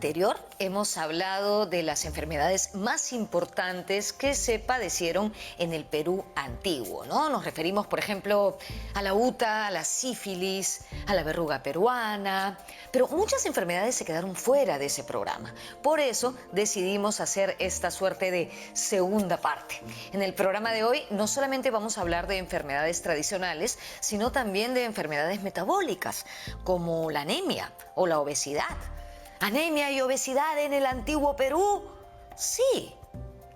anterior hemos hablado de las enfermedades más importantes que se padecieron en el Perú antiguo, ¿no? Nos referimos, por ejemplo, a la UTA, a la sífilis, a la verruga peruana, pero muchas enfermedades se quedaron fuera de ese programa. Por eso decidimos hacer esta suerte de segunda parte. En el programa de hoy no solamente vamos a hablar de enfermedades tradicionales, sino también de enfermedades metabólicas, como la anemia o la obesidad. ¿Anemia y obesidad en el antiguo Perú? Sí,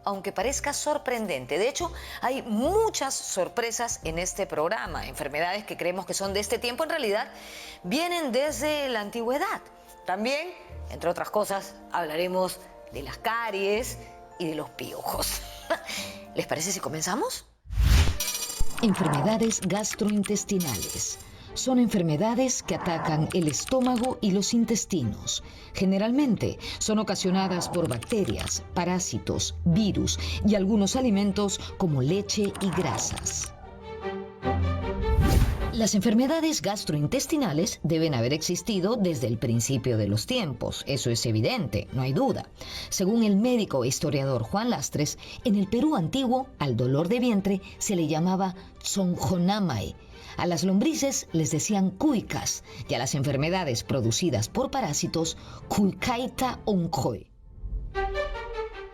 aunque parezca sorprendente. De hecho, hay muchas sorpresas en este programa. Enfermedades que creemos que son de este tiempo, en realidad, vienen desde la antigüedad. También, entre otras cosas, hablaremos de las caries y de los piojos. ¿Les parece si comenzamos? Enfermedades gastrointestinales. Son enfermedades que atacan el estómago y los intestinos. Generalmente son ocasionadas por bacterias, parásitos, virus y algunos alimentos como leche y grasas. Las enfermedades gastrointestinales deben haber existido desde el principio de los tiempos. Eso es evidente, no hay duda. Según el médico e historiador Juan Lastres, en el Perú antiguo, al dolor de vientre se le llamaba tzonjonamay. A las lombrices les decían cuicas y a las enfermedades producidas por parásitos, cuicaita oncoy.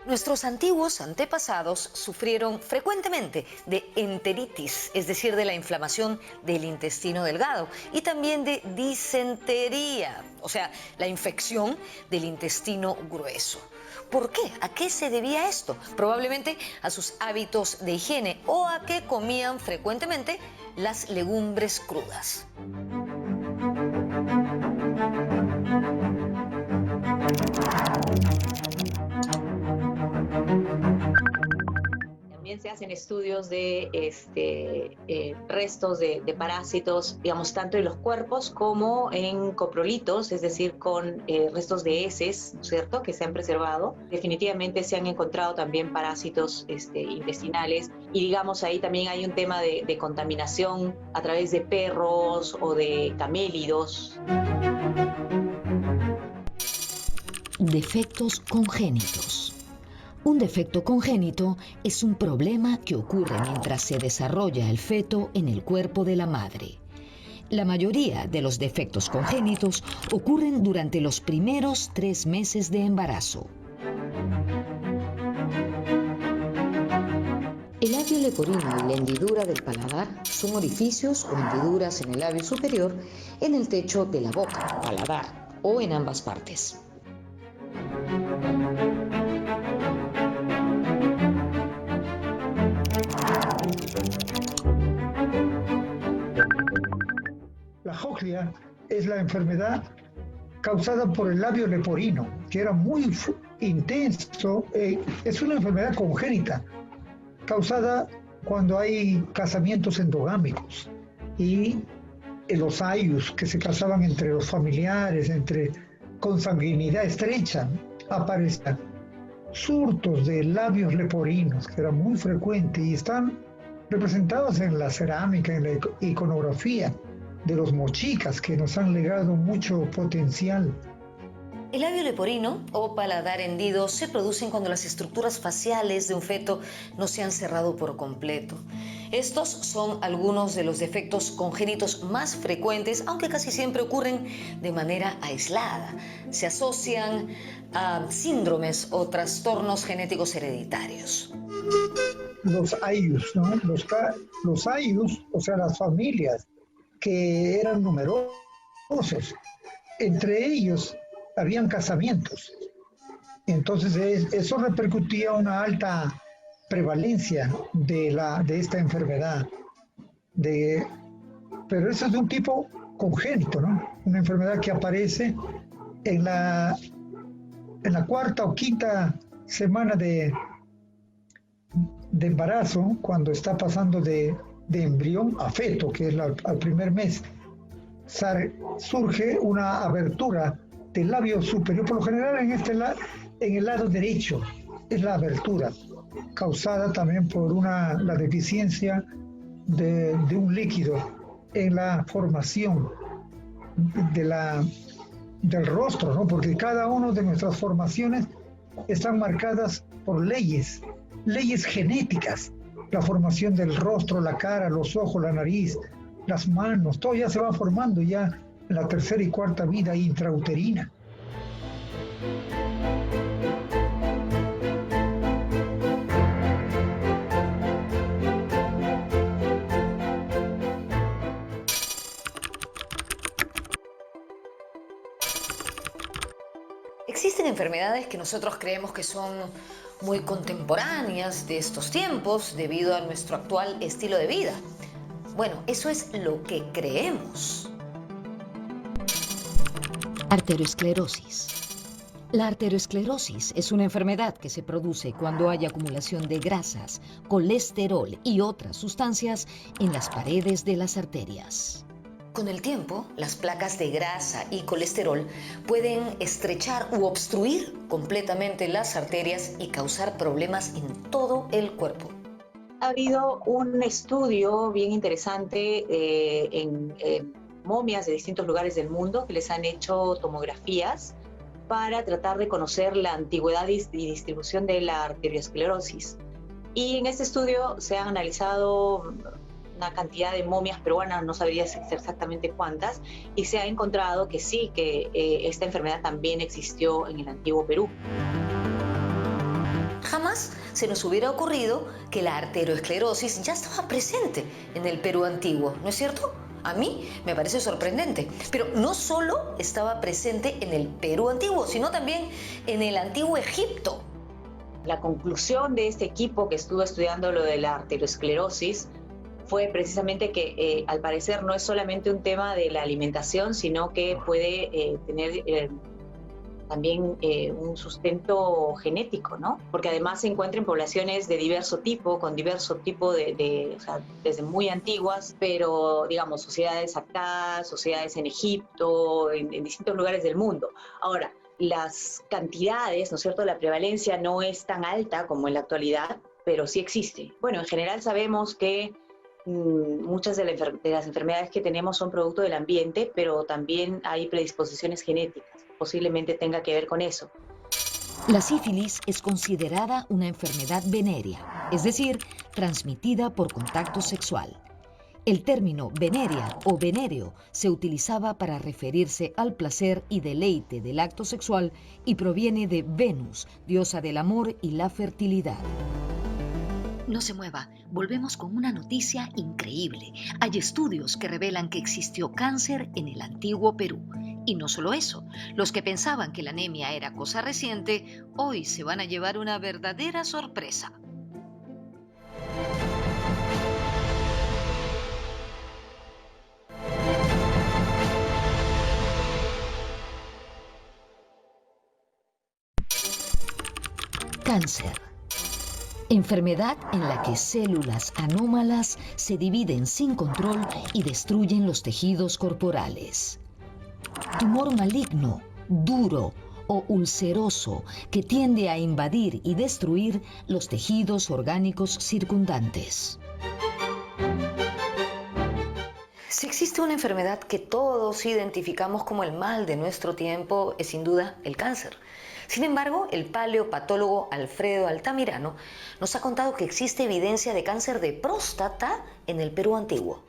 Nuestros antiguos antepasados sufrieron frecuentemente de enteritis, es decir, de la inflamación del intestino delgado, y también de disentería, o sea, la infección del intestino grueso. ¿Por qué? ¿A qué se debía esto? Probablemente a sus hábitos de higiene o a que comían frecuentemente las legumbres crudas. También se hacen estudios de restos de parásitos, digamos, tanto en los cuerpos como en coprolitos, es decir, con restos de heces, ¿no es cierto?, que se han preservado. Definitivamente se han encontrado también parásitos intestinales y, digamos, ahí también hay un tema de contaminación a través de perros o de camélidos. Defectos congénitos. Un defecto congénito es un problema que ocurre mientras se desarrolla el feto en el cuerpo de la madre. La mayoría de los defectos congénitos ocurren durante los primeros 3 meses de embarazo. El labio leporino y la hendidura del paladar son orificios o hendiduras en el labio superior, en el techo de la boca, paladar, o en ambas partes. La cojlea es la enfermedad causada por el labio leporino, que era muy intenso. Es una enfermedad congénita, causada cuando hay casamientos endogámicos y los ayus que se casaban entre los familiares, entre consanguinidad estrecha, aparecen surtos de labios leporinos, que era muy frecuente y están representados en la cerámica, en la iconografía de los mochicas, que nos han legado mucho potencial. El labio leporino o paladar hendido se producen cuando las estructuras faciales de un feto no se han cerrado por completo. Estos son algunos de los defectos congénitos más frecuentes, aunque casi siempre ocurren de manera aislada. Se asocian a síndromes o trastornos genéticos hereditarios. Los ayus, ¿no? Los ayus, o sea, las familias que eran numerosos, entre ellos habían casamientos. Entonces eso repercutía una alta prevalencia de esta enfermedad. Pero eso es de un tipo congénito, ¿no? Una enfermedad que aparece en la 4ª o 5ª semana de embarazo, cuando está pasando de embrión a feto, que es al primer mes. Surge una abertura del labio superior, por lo general en el lado derecho, es la abertura, causada también por la deficiencia de un líquido en la formación de del rostro, ¿no? Porque cada una de nuestras formaciones están marcadas por leyes genéticas. La formación del rostro, la cara, los ojos, la nariz, las manos, todo ya se va formando ya en la tercera y cuarta vida intrauterina. Existen enfermedades que nosotros creemos que son muy contemporáneas de estos tiempos debido a nuestro actual estilo de vida. Bueno, eso es lo que creemos. Arteriosclerosis. La arteriosclerosis es una enfermedad que se produce cuando hay acumulación de grasas, colesterol y otras sustancias en las paredes de las arterias. Con el tiempo, las placas de grasa y colesterol pueden estrechar u obstruir completamente las arterias y causar problemas en todo el cuerpo. Ha habido un estudio bien interesante en momias de distintos lugares del mundo que les han hecho tomografías para tratar de conocer la antigüedad y distribución de la arteriosclerosis. Y en este estudio se han analizado una cantidad de momias peruanas, no sabría decir exactamente cuántas, y se ha encontrado que sí, que esta enfermedad también existió en el antiguo Perú. Jamás se nos hubiera ocurrido que la arteriosclerosis ya estaba presente en el Perú antiguo, ¿no es cierto? A mí me parece sorprendente, pero no solo estaba presente en el Perú antiguo, sino también en el antiguo Egipto. La conclusión de este equipo que estuvo estudiando lo de la arteriosclerosis fue precisamente que al parecer no es solamente un tema de la alimentación, sino que puede tener también un sustento genético, ¿no? Porque además se encuentra en poblaciones de diverso tipo, con diverso tipo o sea, desde muy antiguas, pero digamos, sociedades acá, sociedades en Egipto, en distintos lugares del mundo. Ahora, las cantidades, ¿no es cierto?, la prevalencia no es tan alta como en la actualidad, pero sí existe. Bueno, en general sabemos que muchas de las enfermedades que tenemos son producto del ambiente, pero también hay predisposiciones genéticas. Posiblemente tenga que ver con eso. La sífilis es considerada una enfermedad venérea, es decir, transmitida por contacto sexual. El término venérea o venéreo se utilizaba para referirse al placer y deleite del acto sexual y proviene de Venus, diosa del amor y la fertilidad. No se mueva, volvemos con una noticia increíble. Hay estudios que revelan que existió cáncer en el antiguo Perú. Y no solo eso, los que pensaban que la anemia era cosa reciente, hoy se van a llevar una verdadera sorpresa. Cáncer. Enfermedad en la que células anómalas se dividen sin control y destruyen los tejidos corporales. Tumor maligno, duro o ulceroso que tiende a invadir y destruir los tejidos orgánicos circundantes. Si existe una enfermedad que todos identificamos como el mal de nuestro tiempo, es sin duda el cáncer. Sin embargo, el paleopatólogo Alfredo Altamirano nos ha contado que existe evidencia de cáncer de próstata en el Perú antiguo.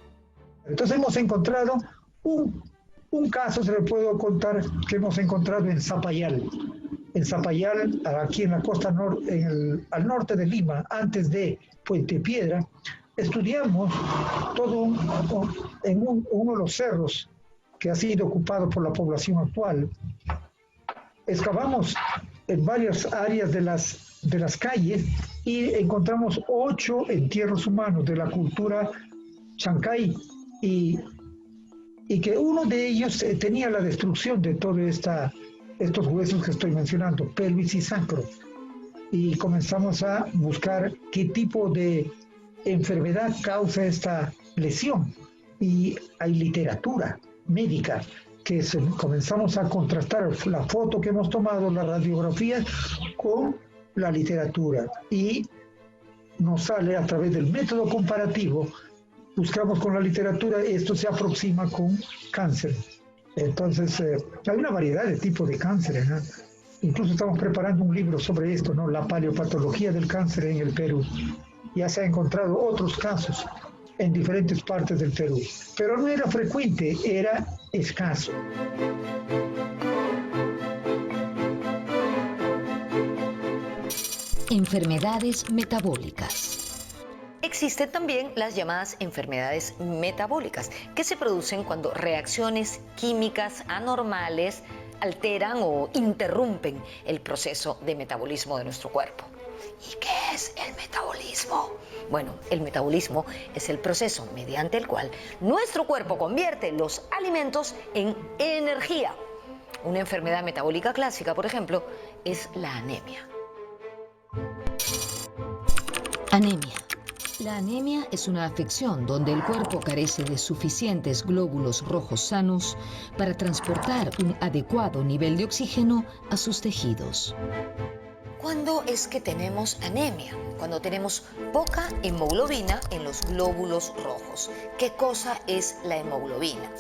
Entonces hemos encontrado un caso, se le puedo contar, que hemos encontrado en Zapayal. En Zapayal, aquí en la costa al norte de Lima, antes de Puente Piedra, estudiamos todo en uno de los cerros que ha sido ocupado por la población actual. Excavamos en varias áreas de las calles y encontramos 8 entierros humanos de la cultura Chancay y que uno de ellos tenía la destrucción de todos estos huesos que estoy mencionando, pelvis y sacro. Y comenzamos a buscar qué tipo de enfermedad causa esta lesión. Y hay literatura médica que comenzamos a contrastar la foto que hemos tomado, las radiografías, con la literatura. Y nos sale a través del método comparativo, buscamos con la literatura, esto se aproxima con cáncer. Entonces, hay una variedad de tipos de cánceres, ¿no? Incluso estamos preparando un libro sobre esto, ¿no? La paleopatología del cáncer en el Perú. Ya se han encontrado otros casos en diferentes partes del Perú, pero no era frecuente, era escaso. Enfermedades metabólicas. Existen también las llamadas enfermedades metabólicas, que se producen cuando reacciones químicas anormales alteran o interrumpen el proceso de metabolismo de nuestro cuerpo. ¿Y qué es el metabolismo? Bueno, el metabolismo es el proceso mediante el cual nuestro cuerpo convierte los alimentos en energía. Una enfermedad metabólica clásica, por ejemplo, es la anemia. Anemia. La anemia es una afección donde el cuerpo carece de suficientes glóbulos rojos sanos para transportar un adecuado nivel de oxígeno a sus tejidos. ¿Cuándo es que tenemos anemia? Cuando tenemos poca hemoglobina en los glóbulos rojos. ¿Qué cosa es la hemoglobina?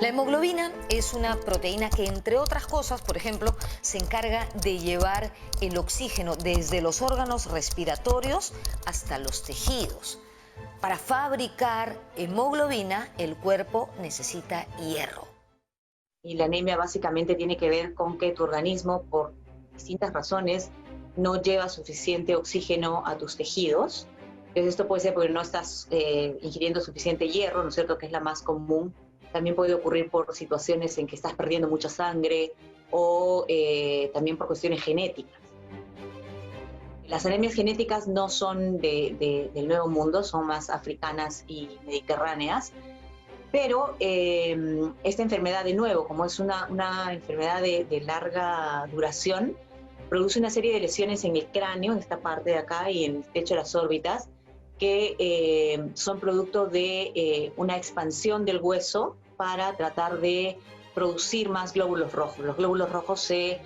La hemoglobina es una proteína que, entre otras cosas, por ejemplo, se encarga de llevar el oxígeno desde los órganos respiratorios hasta los tejidos. Para fabricar hemoglobina, el cuerpo necesita hierro. Y la anemia básicamente tiene que ver con que tu organismo, por distintas razones, no lleva suficiente oxígeno a tus tejidos. Entonces esto puede ser porque no estás ingiriendo suficiente hierro, ¿no es cierto?, que es la más común. También puede ocurrir por situaciones en que estás perdiendo mucha sangre o también por cuestiones genéticas. Las anemias genéticas no son del Nuevo Mundo, son más africanas y mediterráneas, pero esta enfermedad, de nuevo, como es una enfermedad de larga duración, produce una serie de lesiones en el cráneo, en esta parte de acá y en el techo de las órbitas, que son producto de una expansión del hueso para tratar de producir más glóbulos rojos. Los glóbulos rojos se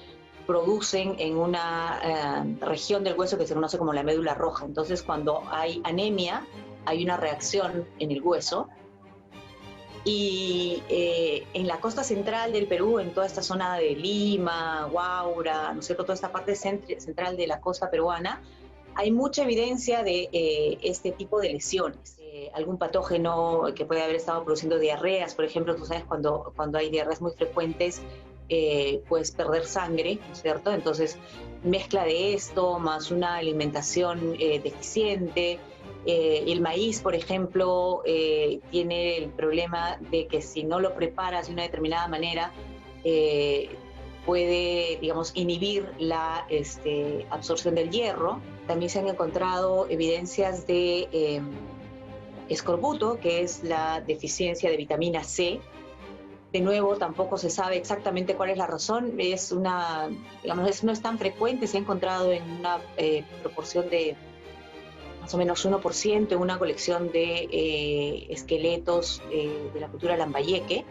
producen en una región del hueso que se conoce como la médula roja. Entonces, cuando hay anemia, hay una reacción en el hueso. Y en la costa central del Perú, en toda esta zona de Lima, Huaura, ¿no es cierto?, toda esta parte central de la costa peruana, hay mucha evidencia de este tipo de lesiones. Algún patógeno que puede haber estado produciendo diarreas, por ejemplo, tú sabes, cuando hay diarreas muy frecuentes, puedes perder sangre, ¿no es cierto? Entonces, mezcla de esto, más una alimentación deficiente. El maíz, por ejemplo, tiene el problema de que si no lo preparas de una determinada manera, puede, digamos, inhibir la absorción del hierro. También se han encontrado evidencias de escorbuto, que es la deficiencia de vitamina C. De nuevo, tampoco se sabe exactamente cuál es la razón. Es no es tan frecuente, se ha encontrado en una proporción de más o menos 1% en una colección de esqueletos de la cultura Lambayeque.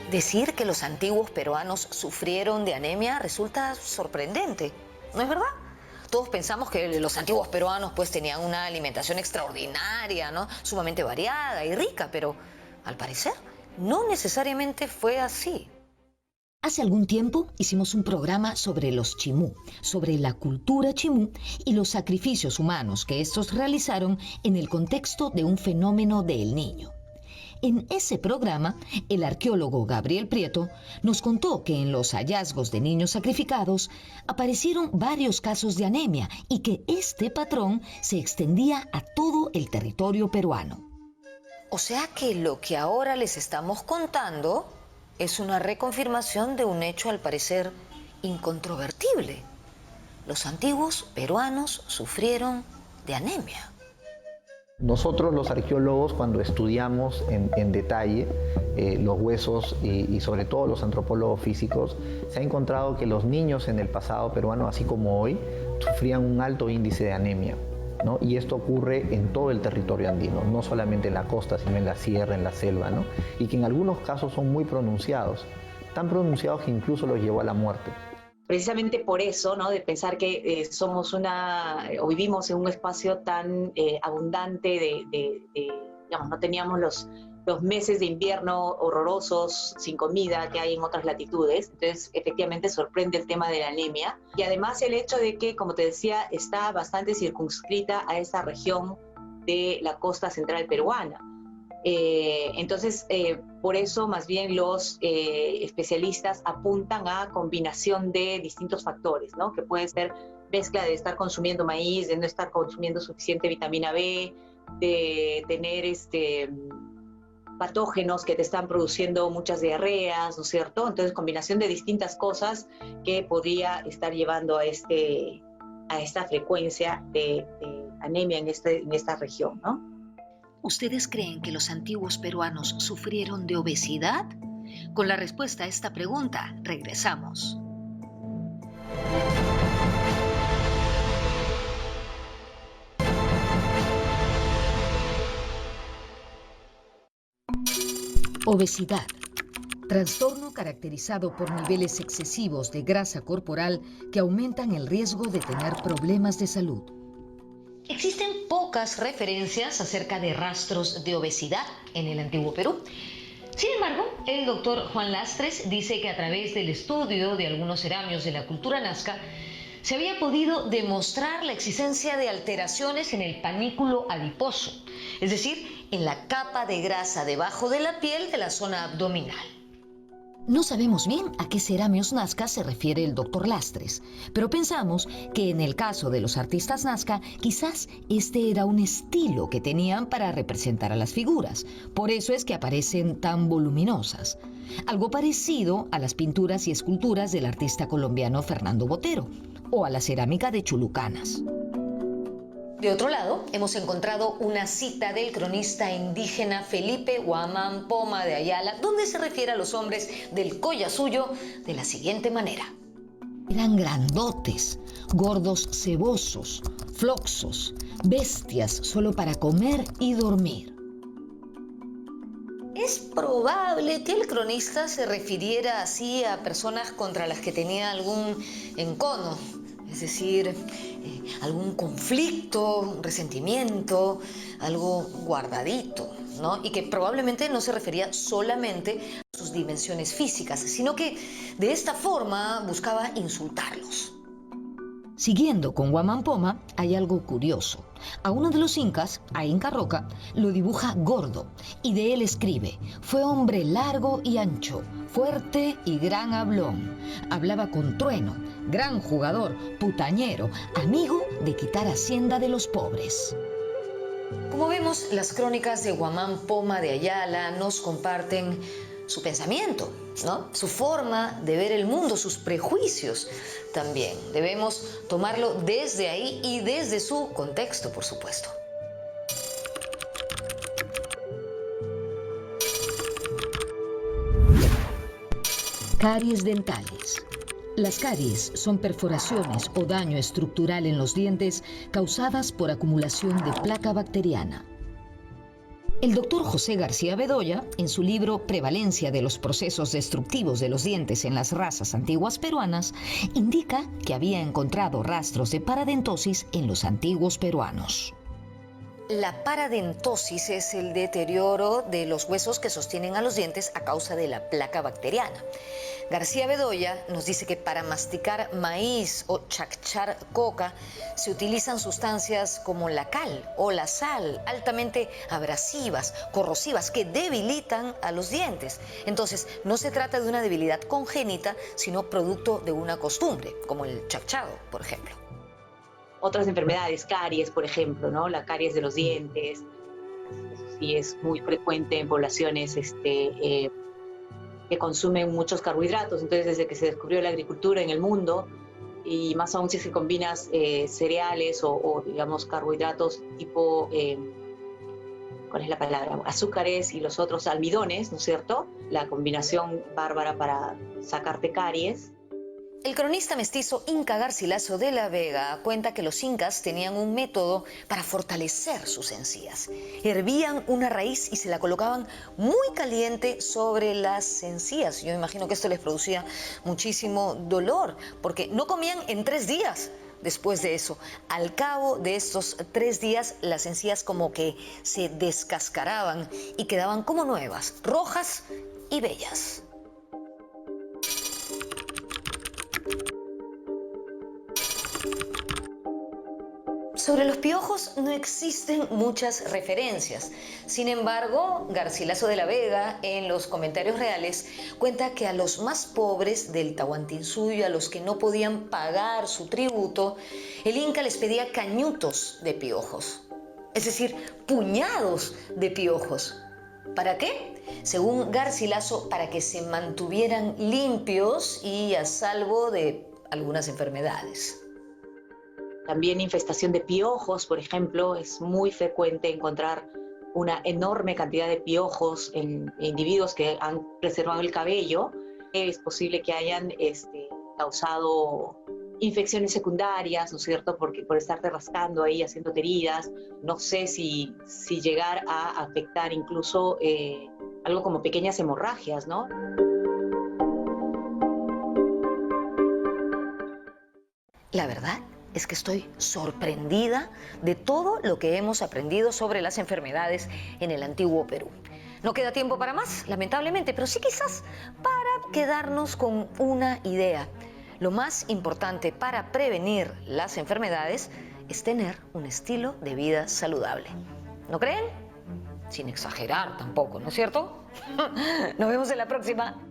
Decir que los antiguos peruanos sufrieron de anemia resulta sorprendente, ¿no es verdad? Todos pensamos que los antiguos peruanos pues tenían una alimentación extraordinaria, ¿no?, sumamente variada y rica, pero al parecer no necesariamente fue así. Hace algún tiempo hicimos un programa sobre los chimú, sobre la cultura chimú y los sacrificios humanos que estos realizaron en el contexto de un fenómeno del Niño. En ese programa, el arqueólogo Gabriel Prieto nos contó que en los hallazgos de niños sacrificados aparecieron varios casos de anemia y que este patrón se extendía a todo el territorio peruano. O sea que lo que ahora les estamos contando es una reconfirmación de un hecho al parecer incontrovertible. Los antiguos peruanos sufrieron de anemia. Nosotros los arqueólogos, cuando estudiamos en detalle los huesos y sobre todo los antropólogos físicos, se ha encontrado que los niños en el pasado peruano, así como hoy, sufrían un alto índice de anemia, ¿no? Y esto ocurre en todo el territorio andino, no solamente en la costa, sino en la sierra, en la selva, ¿no? Y que en algunos casos son muy pronunciados, tan pronunciados que incluso los llevó a la muerte. Precisamente por eso, ¿no?, de pensar que somos o vivimos en un espacio tan abundante de digamos, no teníamos los meses de invierno horrorosos, sin comida, que hay en otras latitudes. Entonces, efectivamente, sorprende el tema de la anemia. Y además el hecho de que, como te decía, está bastante circunscrita a esa región de la costa central peruana. Entonces, por eso más bien los especialistas apuntan a combinación de distintos factores, ¿no? Que puede ser mezcla de estar consumiendo maíz, de no estar consumiendo suficiente vitamina B, de tener patógenos que te están produciendo muchas diarreas, ¿no es cierto? Entonces, combinación de distintas cosas que podría estar llevando a esta frecuencia de anemia en esta región, ¿no? ¿Ustedes creen que los antiguos peruanos sufrieron de obesidad? Con la respuesta a esta pregunta, regresamos. Obesidad. Trastorno caracterizado por niveles excesivos de grasa corporal que aumentan el riesgo de tener problemas de salud. Existen pocas referencias acerca de rastros de obesidad en el antiguo Perú. Sin embargo, el doctor Juan Lastres dice que a través del estudio de algunos ceramios de la cultura nazca, se había podido demostrar la existencia de alteraciones en el panículo adiposo, es decir, en la capa de grasa debajo de la piel de la zona abdominal. No sabemos bien a qué ceramios nazca se refiere el doctor Lastres, pero pensamos que en el caso de los artistas nazca, quizás este era un estilo que tenían para representar a las figuras. Por eso es que aparecen tan voluminosas. Algo parecido a las pinturas y esculturas del artista colombiano Fernando Botero o a la cerámica de Chulucanas. De otro lado, hemos encontrado una cita del cronista indígena Felipe Guamán Poma de Ayala, donde se refiere a los hombres del Collasuyo de la siguiente manera. Eran grandotes, gordos cebosos, floxos, bestias solo para comer y dormir. Es probable que el cronista se refiriera así a personas contra las que tenía algún encono, es decir, algún conflicto, un resentimiento, algo guardadito, ¿no? Y que probablemente no se refería solamente a sus dimensiones físicas, sino que de esta forma buscaba insultarlos. Siguiendo con Guamán Poma, hay algo curioso. A uno de los incas, a Inca Roca, lo dibuja gordo y de él escribe: fue hombre largo y ancho, fuerte y gran hablón. Hablaba con trueno, gran jugador, putañero, amigo de quitar hacienda de los pobres. Como vemos, las crónicas de Guamán Poma de Ayala nos comparten su pensamiento, ¿no? Su forma de ver el mundo, sus prejuicios también. Debemos tomarlo desde ahí y desde su contexto, por supuesto. Caries dentales. Las caries son perforaciones o daño estructural en los dientes causadas por acumulación de placa bacteriana. El doctor José García Bedoya, en su libro Prevalencia de los procesos destructivos de los dientes en las razas antiguas peruanas, indica que había encontrado rastros de paradentosis en los antiguos peruanos. La paradentosis es el deterioro de los huesos que sostienen a los dientes a causa de la placa bacteriana. García Bedoya nos dice que para masticar maíz o chacchar coca se utilizan sustancias como la cal o la sal, altamente abrasivas, corrosivas, que debilitan a los dientes. Entonces, no se trata de una debilidad congénita, sino producto de una costumbre, como el chacchado, por ejemplo. Otras enfermedades, caries, por ejemplo, ¿no? La caries de los dientes, eso sí es muy frecuente en poblaciones que consumen muchos carbohidratos. Entonces, desde que se descubrió la agricultura en el mundo, y más aún si se combinas cereales o, digamos, carbohidratos tipo, ¿cuál es la palabra? Azúcares y los otros almidones, ¿no es cierto? La combinación bárbara para sacarte caries. El cronista mestizo Inca Garcilaso de la Vega cuenta que los incas tenían un método para fortalecer sus encías. Hervían una raíz y se la colocaban muy caliente sobre las encías. Yo imagino que esto les producía muchísimo dolor, porque no comían en 3 días, después de eso? Al cabo de estos 3 días, las encías como que se descascaraban y quedaban como nuevas, rojas y bellas. Sobre los piojos no existen muchas referencias. Sin embargo, Garcilaso de la Vega, en los Comentarios Reales, cuenta que a los más pobres del Tahuantinsuyo, a los que no podían pagar su tributo, el Inca les pedía cañutos de piojos, es decir, puñados de piojos. ¿Para qué? Según Garcilaso, para que se mantuvieran limpios y a salvo de algunas enfermedades. También infestación de piojos, por ejemplo, es muy frecuente encontrar una enorme cantidad de piojos en individuos que han preservado el cabello. Es posible que hayan causado infecciones secundarias, ¿no es cierto? Porque por estarte rascando ahí, haciendo heridas, no sé si llegar a afectar incluso algo como pequeñas hemorragias, ¿no? La verdad es que estoy sorprendida de todo lo que hemos aprendido sobre las enfermedades en el antiguo Perú. No queda tiempo para más, lamentablemente, pero sí quizás para quedarnos con una idea. Lo más importante para prevenir las enfermedades es tener un estilo de vida saludable. ¿No creen? Sin exagerar tampoco, ¿no es cierto? Nos vemos en la próxima.